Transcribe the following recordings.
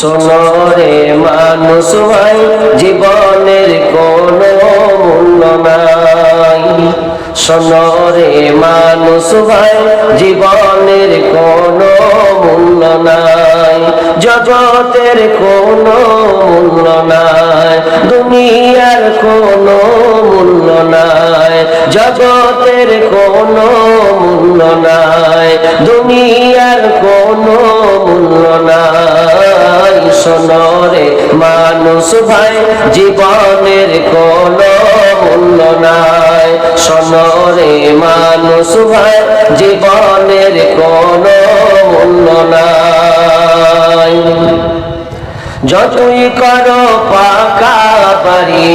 সোনরে মানুষ ভাই জীবনের কোনো মূল্য নাই। সোনরে মানুষ ভাই জীবনের কোনো মূল্য নাই। জগতের কোনো মূল্য নাই, দুনিয়ার কোনো মূল্য নাই। জগতের কোনো মূল্য নাই, দুনিয়ার কোনো মূল্য নাই। সোনরে মানুষ ভাই জীবনের কোনো মূল্য নাই। সোনরে মানুষ ভাই জীবনের কোনো মূল্য নাই। যতই করো পাকা বাড়ি,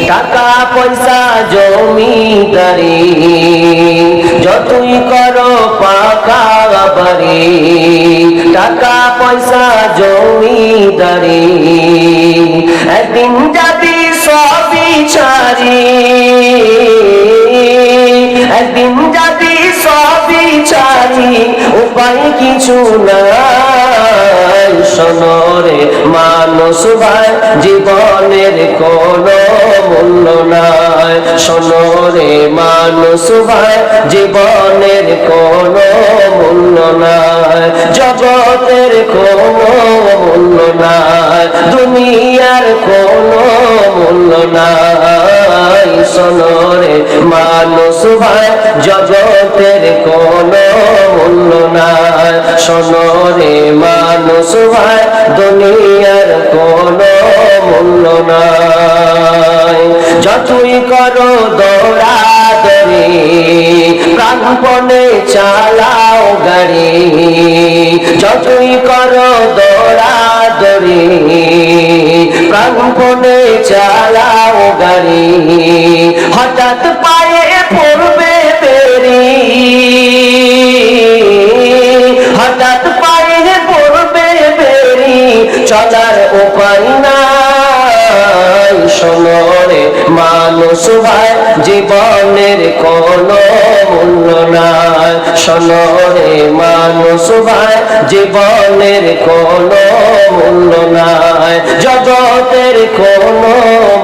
টাকা পয়সা জমিদারি, যতই করো পাকা বাড়ি, টাকা পয়সা জমিদারি, একদিন যাবি সবই ছাড়ি, একদিন যাবি সবই ছাড়ি, উপায় কিছু নাই। সোনরে মানুষ ভাই জীবনের কোনো মূল্য নাই। সোনরে মানুষ ভাই জীবনের কোনো মূল্য নাই। জগতের কোনো মূল্য নাই, দুনিয়ার কোনো মূল্য নাই। সোনরে মানুষ ভাই জগতের কোনো মূল্য নাই। সোনরে মানুষ ভাই দুনিয়ার কোনো মূল্য নাই। যতই করো দৌড়াদৌড়ি, প্রাণপণে চালাও গাড়ি, যতই করো দৌড়াদৌড়ি, প্রাণপণে চালাও গাড়ি, হঠাৎ পায়ে পড়বে বেরি, হঠাৎ পায়ে পড়বে বেরি, চলার উপায় নাই। সোনরে মানুষ ভাই জীবনের কোনো মূল্য নাই। সোনরে মানুষ ভাই জীবনের কোনো মূল্য নাই। জগতের কোনো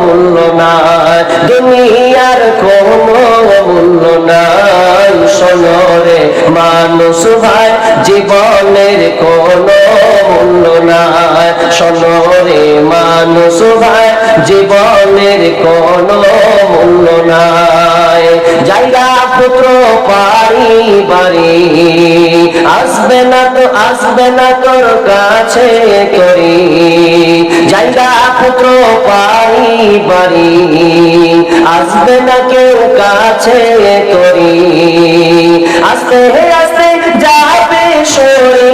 মূল্য নাই, দুনিয়ার কোনো মূল্য নাই। সোনরে মানুষ ভাই জীবনের কোনো মূল্য নাই। সোনরে মানুষ ভাই জীবনের কোনো মূল্য নাই। জায়গা পুত্র পারি বাড়ি, আসবে না তো আসবে না তোর কাছে করি, জায়গা পুত্র পারি বাড়ি, আসবে না কেউ কাছে করি, আস্তে আস্তে যাবে সরে,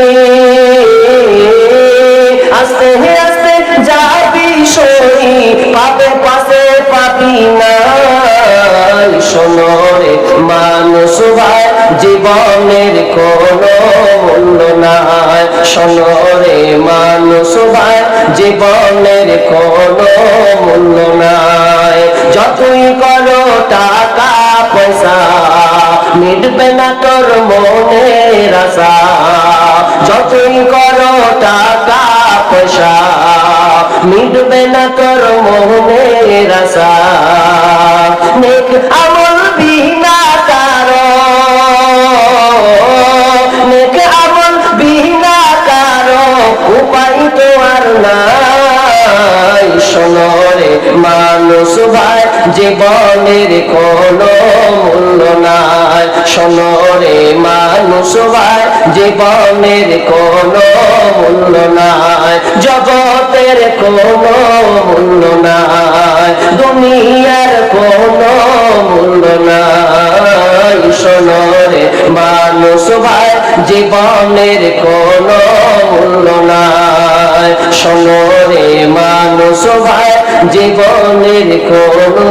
আস্তে আস্তে যাবি সই, পাবে পাশে পাবি নাই। সোনরে মানুষ ভাই জীবনের কোনো মূল্য নাই। সোনরে মানুষ ভাই জীবনের কোনো মূল্য নাই। যতই করো টাকা পয়সা, মিটবে না তোর মনের আশা, যতই করো টাকা পয়সা, মিটবে না তোর মনের আশা। নেক আমল বিনা কারো, নেক আমল বিনা কারো, উপায় তো আর নাই। সোনরে মানুষ ভাই জীবনের কোনো মূল্য নাই। সোনরে মানুষ ভাই জীবনের কোনো মূল্য নাই। জগতের কোনো মূল্য নাই, দুনিয়ার কোনো মূল্য নাই। সোনরে মানুষ ভাই জীবনের কোনো মূল্য নাই। সোনরে মানুষ ভাই জীবনের কোনো